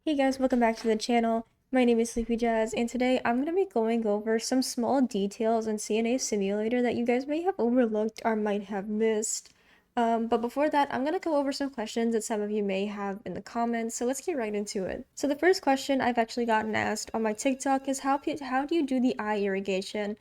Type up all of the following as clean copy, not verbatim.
Hey guys, welcome back to the channel. My name is Sleepy Jazz, and today I'm going to be going over some small details in CNA Simulator that you guys may have overlooked or might have missed. But before that, I'm going to go over some questions that some of you may have in the comments, so let's get right into it. So the first question I've actually gotten asked on my TikTok is how do you do the eye irrigation?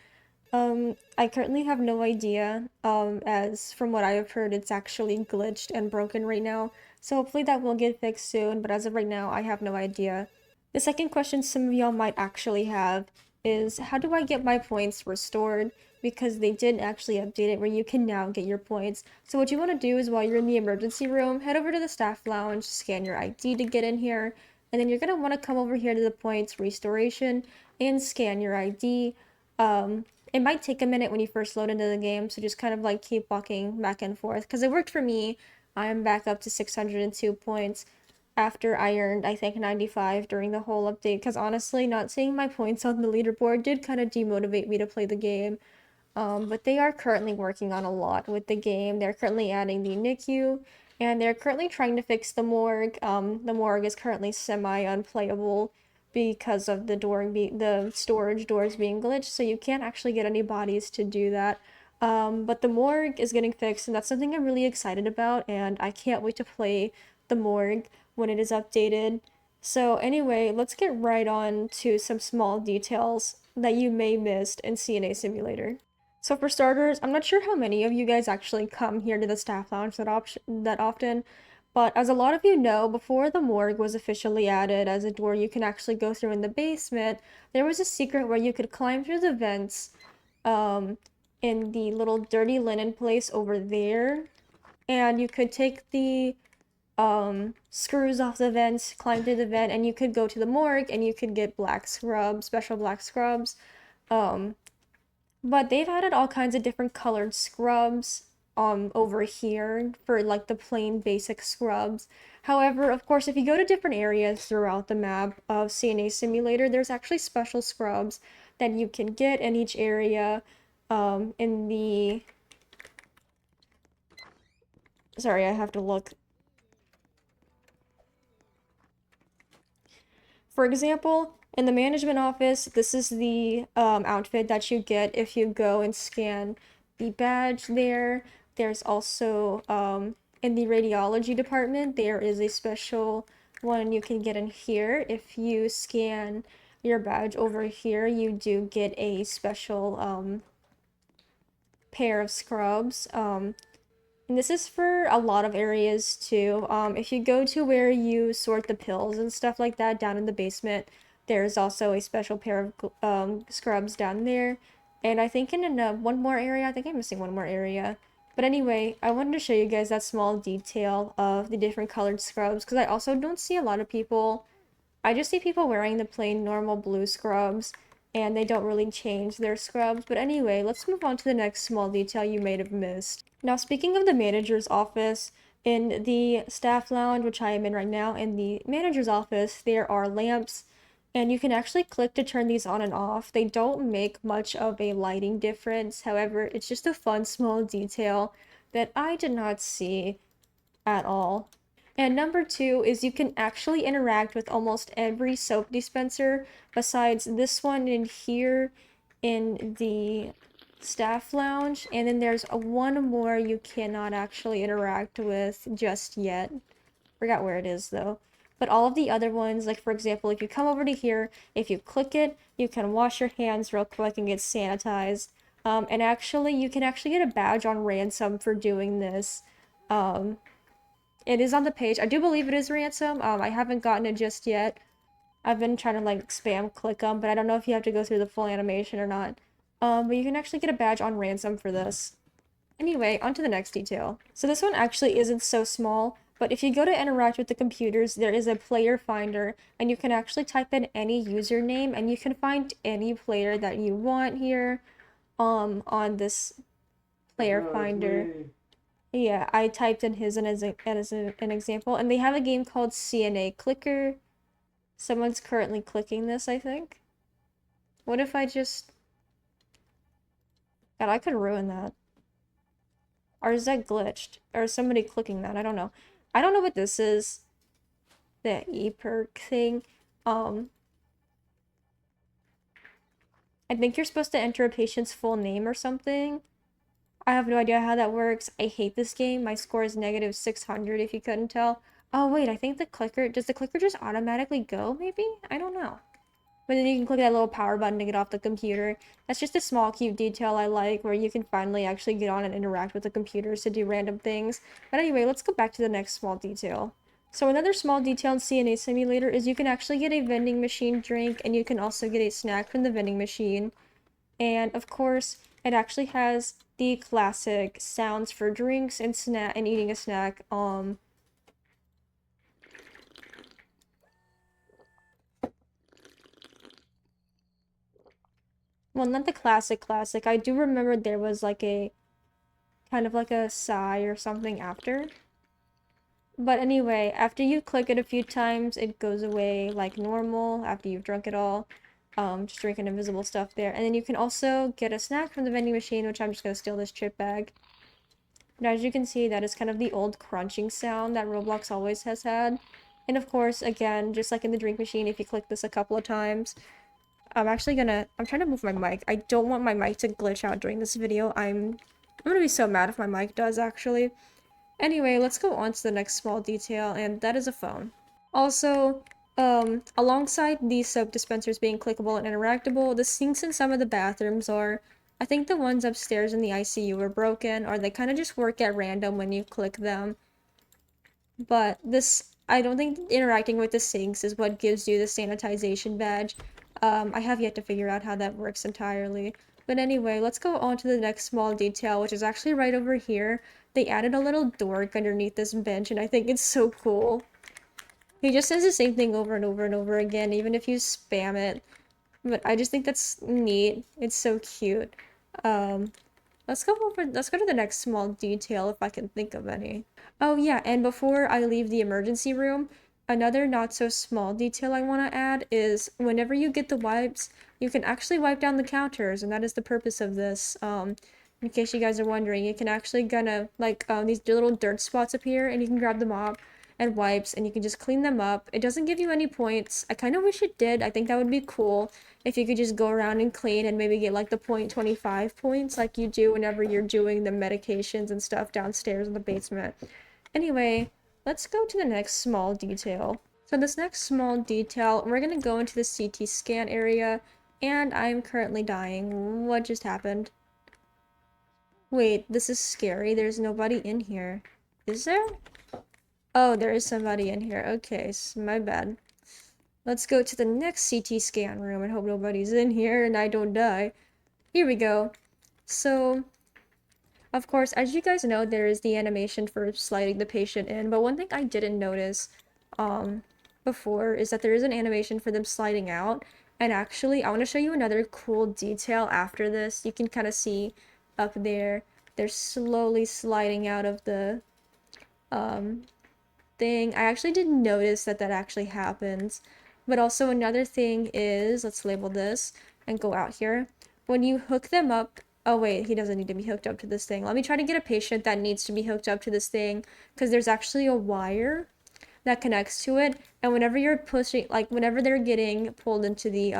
I currently have no idea, as from what I have heard, it's actually glitched and broken right now. So hopefully that will get fixed soon, but as of right now, I have no idea. The second question some of y'all might actually have is, how do I get my points restored? Because they did actually update it where you can now get your points. So what you want to do is while you're in the emergency room, head over to the staff lounge, scan your ID to get in here, and then you're going to want to come over here to the points restoration and scan your ID. It might take a minute when you first load into the game, so just kind of like keep walking back and forth because it worked for me. I'm back up to 602 points after I earned, I think, 95 during the whole update, because honestly, not seeing my points on the leaderboard did kind of demotivate me to play the game. But they are currently working on a lot with the game. They're currently adding the NICU, and they're currently trying to fix the morgue. The morgue is currently semi-unplayable because of the storage doors being glitched, so you can't actually get any bodies to do that. But the morgue is getting fixed, and that's something I'm really excited about, and I can't wait to play the morgue when it is updated. So anyway, let's get right on to some small details that you may missed in CNA Simulator. So for starters, I'm not sure how many of you guys actually come here to the staff lounge that often, but as a lot of you know, before the morgue was officially added as a door you can actually go through in the basement, there was a secret where you could climb through the vents um, in the little dirty linen place over there, and you could take the screws off the vents, climb through the vent, and you could go to the morgue and you could get black scrubs, special black scrubs. Um, but they've added all kinds of different colored scrubs over here for like the plain basic scrubs. However, of course, if you go to different areas throughout the map of CNA Simulator, there's actually special scrubs that you can get in each area. In the Sorry, I have to look. For example, in the management office, this is the outfit that you get if you go and scan the badge there. There's also, in the radiology department, there is a special one you can get in here. If you scan your badge over here, you do get a special pair of scrubs. And this is for a lot of areas too. If you go to where you sort the pills and stuff like that down in the basement, there's also a special pair of scrubs down there. And I think in one more area, I think I'm missing one more area. But anyway, I wanted to show you guys that small detail of the different colored scrubs because I also don't see a lot of people. I just see people wearing the plain normal blue scrubs and they don't really change their scrubs. But anyway, let's move on to the next small detail you may have missed. Now, speaking of the manager's office, in the staff lounge, which I am in right now, in the manager's office, there are lamps, and you can actually click to turn these on and off. They don't make much of a lighting difference. However, it's just a fun small detail that I did not see at all. And number two is you can actually interact with almost every soap dispenser besides this one in here in the staff lounge. And then there's one more you cannot actually interact with just yet. Forgot where it is though. But all of the other ones, like for example, if you come over to here, if you click it, you can wash your hands real quick and get sanitized. And actually, you can actually get a badge on ransom for doing this. It is on the page. I do believe it is ransom. I haven't gotten it just yet. I've been trying to like spam click them, but I don't know if you have to go through the full animation or not. But you can actually get a badge on ransom for this. Anyway, on to the next detail. So this one actually isn't so small, but if you go to interact with the computers, there is a player finder, and you can actually type in any username, and you can find any player that you want here, on this player finder. Yeah, I typed in his as an example, and they have a game called CNA Clicker. Someone's currently clicking this, I think. What if I just... God, I could ruin that. Or is that glitched? Or is somebody clicking that? I don't know. I don't know what this is. the e-perk thing. Um, I think you're supposed to enter a patient's full name or something. I have no idea how that works. I hate this game. My score is negative 600 if you couldn't tell. Oh wait, I think the clicker, does the clicker just automatically go maybe? I don't know. But then you can click that little power button to get off the computer. That's just a small cute detail I like where you can finally actually get on and interact with the computers to do random things. But anyway, let's go back to the next small detail. So another small detail in CNA Simulator is you can actually get a vending machine drink and you can also get a snack from the vending machine. And of course, it actually has the classic sounds for drinks and snack and eating a snack. Well, not the classic. I do remember there was like a kind of like a sigh or something after. But anyway, after you click it a few times, it goes away like normal after you've drunk it all. Just drinking invisible stuff there. And then you can also get a snack from the vending machine, which I'm just gonna steal this chip bag. And as you can see, that is kind of the old crunching sound that Roblox always has had. And of course, again, just like in the drink machine, if you click this a couple of times, I'm trying to move my mic. I don't want my mic to glitch out during this video. I'm gonna be so mad if my mic does, actually. Anyway, let's go on to the next small detail, and that is a phone. Also, alongside these soap dispensers being clickable and interactable, the sinks in some of the bathrooms are, I think the ones upstairs in the ICU are broken, or they kind of just work at random when you click them. But I don't think interacting with the sinks is what gives you the sanitization badge. I have yet to figure out how that works entirely. But anyway, let's go on to the next small detail, which is actually right over here. They added a little dork underneath this bench, and I think it's so cool. He just says the same thing over and over and over again, even if you spam it. But I just think that's neat. It's so cute. Um, let's go to the next small detail if I can think of any. Oh yeah, and before I leave the emergency room, another not so small detail I want to add is whenever you get the wipes, you can actually wipe down the counters, and that is the purpose of this. In case you guys are wondering, you can actually gonna like these little dirt spots appear, and you can grab the mop and wipes, and you can just clean them up. It doesn't give you any points. I kind of wish it did. I think that would be cool if you could just go around and clean and maybe get like the 0.25 points like you do whenever you're doing the medications and stuff downstairs in the basement. Anyway, let's go to the next small detail. So this next small detail, we're gonna go into the CT scan area, and I'm currently dying. What just happened? Wait, this is scary. There's nobody in here. Is there? Oh, there is somebody in here. Okay, my bad. Let's go to the next CT scan room and hope nobody's in here and I don't die. Here we go. So, of course, as you guys know, there is the animation for sliding the patient in, but one thing I didn't notice before is that there is an animation for them sliding out. And actually, I want to show you another cool detail after this. You can kind of see up there, they're slowly sliding out of the thing. I actually didn't notice that that actually happens. But also another thing is, let's label this and go out here. When you hook them up, oh wait, he doesn't need to be hooked up to this thing. Let me try to get a patient that needs to be hooked up to this thing, because there's actually a wire that connects to it, and whenever you're pushing, like whenever they're getting pulled into the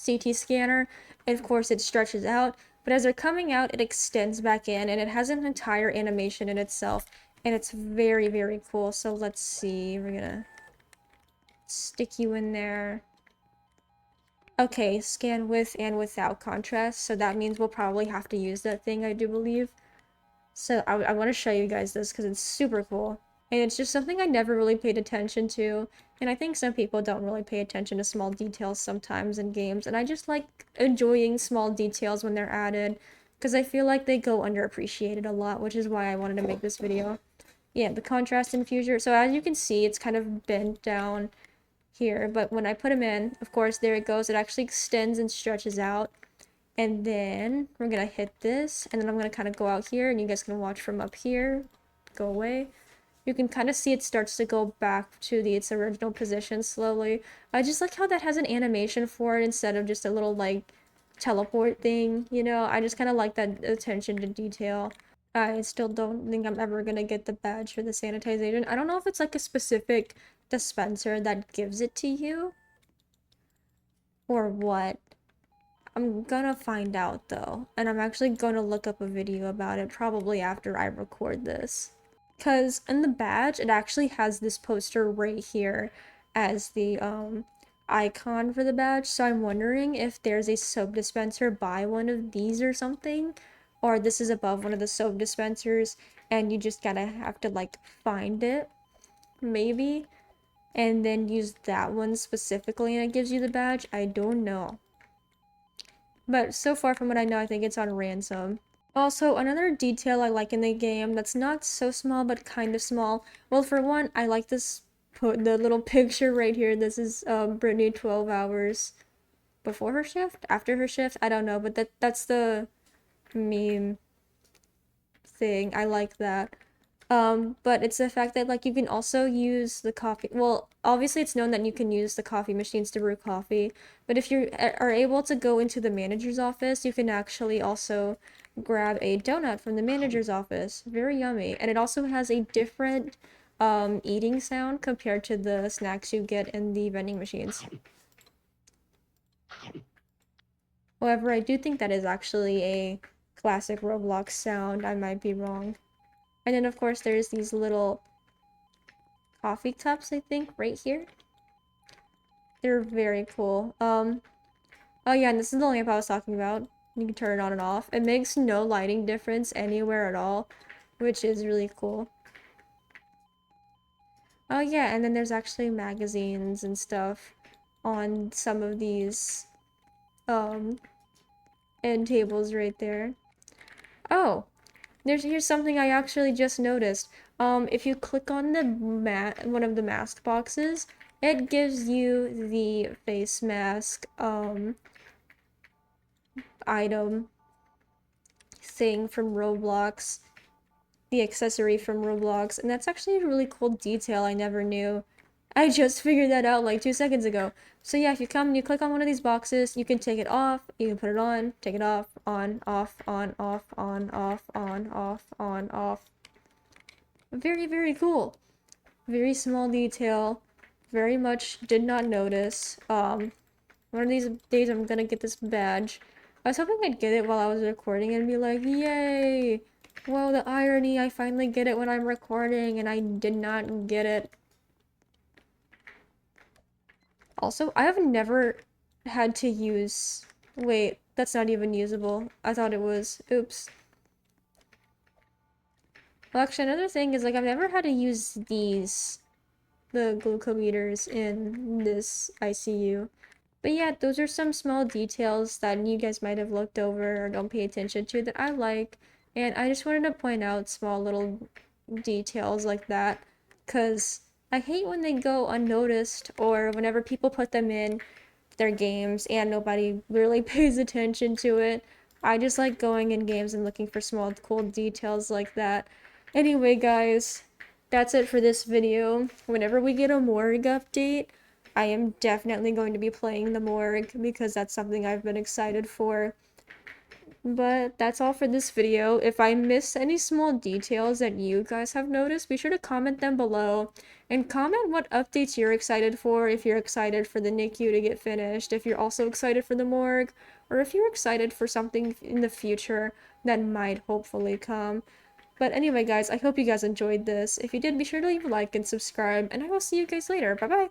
CT scanner, of course it stretches out, but as they're coming out, it extends back in, and it has an entire animation in itself, and it's very, very cool. So let's see, we're gonna stick you in there. Okay, scan with and without contrast, so that means we'll probably have to use that thing, I do believe. So I want to show you guys this because it's super cool. And it's just something I never really paid attention to. And I think some people don't really pay attention to small details sometimes in games. And I just like enjoying small details when they're added, because I feel like they go underappreciated a lot, which is why I wanted to make this video. Yeah, the contrast infuser. So as you can see, it's kind of bent down here. But when I put them in, of course, there it goes. It actually extends and stretches out. And then we're gonna hit this, and then I'm gonna kind of go out here, and you guys can watch from up here. Go away. You can kind of see it starts to go back to its original position slowly. I just like how that has an animation for it instead of just a little like teleport thing, you know? I just kind of like that attention to detail. I still don't think I'm ever gonna get the badge for the sanitization. I don't know if it's like a specific dispenser that gives it to you or what. I'm gonna find out though, and I'm actually gonna look up a video about it probably after I record this. Because in the badge, it actually has this poster right here as the icon for the badge. So I'm wondering if there's a soap dispenser by one of these or something, or this is above one of the soap dispensers, and you just gotta have to like find it, maybe, and then use that one specifically, and it gives you the badge. I don't know. But so far from what I know, I think it's on ransom. Also, another detail I like in the game that's not so small but kind of small. Well, for one, I like this the little picture right here. This is Brittany 12 hours before her shift, after her shift. I don't know, but that's the meme thing. I like that. But it's the fact that like you can also use the coffee. Well, obviously it's known that you can use the coffee machines to brew coffee, but if you are able to go into the manager's office, you can actually also grab a donut from the manager's office. Very yummy. And it also has a different eating sound compared to the snacks you get in the vending machines. However, I do think that is actually a classic Roblox sound. I might be wrong. And then of course there's these little coffee cups, I think, right here. They're very cool. Oh yeah, and this is the lamp I was talking about. You can turn it on and off. It makes no lighting difference anywhere at all, which is really cool. Oh yeah, and then there's actually magazines and stuff on some of these end tables right there. Oh, here's something I actually just noticed. If you click on the one of the mask boxes, it gives you the face mask item thing from Roblox, the accessory from Roblox, and that's actually a really cool detail I never knew. I just figured that out like 2 seconds ago. So yeah, if you come and you click on one of these boxes, you can take it off, you can put it on, take it off, on, off, on, off, on, off, on, off, on, off. Very, very cool. Very small detail. Very much did not notice. One of these days I'm gonna get this badge. I was hoping I'd get it while I was recording and be like, yay! Whoa, the irony, I finally get it when I'm recording and I did not get it. Also, I have never had to use... Wait, that's not even usable. I thought it was. Oops. Well, actually, another thing is, like, I've never had to use these, the glucometers in this ICU. But yeah, those are some small details that you guys might have looked over or don't pay attention to that I like. And I just wanted to point out small little details like that. Because I hate when they go unnoticed or whenever people put them in their games and nobody really pays attention to it. I just like going in games and looking for small cool details like that. Anyway, guys, that's it for this video. Whenever we get a morgue update, I am definitely going to be playing the morgue because that's something I've been excited for. But that's all for this video. If I miss any small details that you guys have noticed, be sure to comment them below. And comment what updates you're excited for, if you're excited for the NICU to get finished, if you're also excited for the morgue, or if you're excited for something in the future that might hopefully come. But anyway, guys, I hope you guys enjoyed this. If you did, be sure to leave a like and subscribe, and I will see you guys later. Bye-bye!